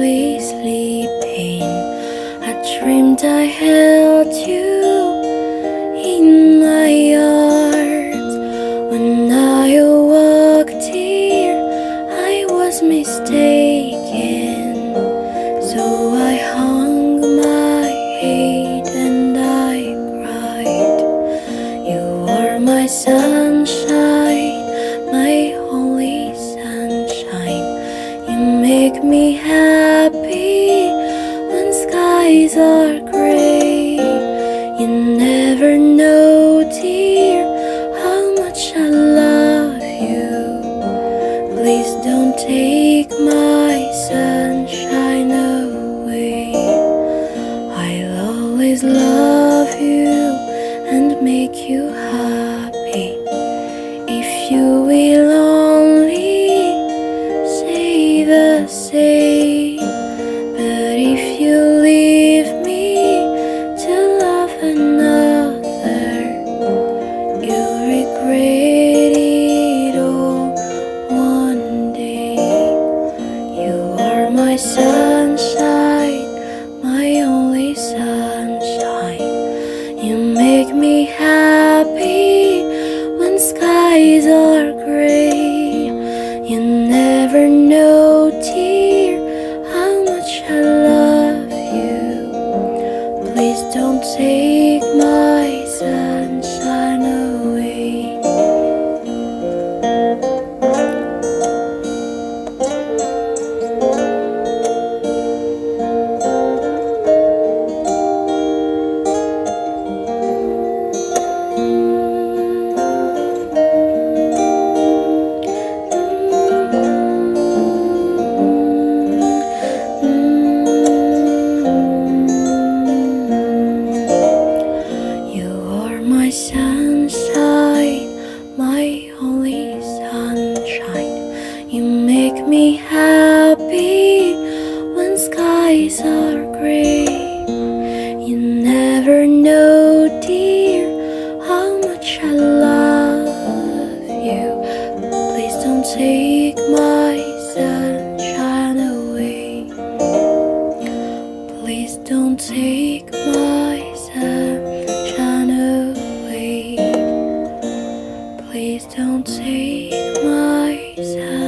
barely sleeping, I dreamed I held you in my arms. When I awoke, dear, I was mistaken. So I hung my head and I cried. You are my sunshine, my only sunshine. You make me happy when skies are gray. You never know, dear, how much I love you. Please don't take my sunshine away. I'll always love you and make you happy. If you will only say the same. But if you leave me to love another, you'll regret it all one day. You are my sunshine, my only sunshine. You make me happy when skies are gray. You never know, dear, how much I love you. Please don't take my sunshine away. My sunshine, my only sunshine. You make me happy when skies are gray. You never know, dear, how much I love you. Please don't take my sunshine away. Please don't take my sunshine away. Please don't take my sunshine.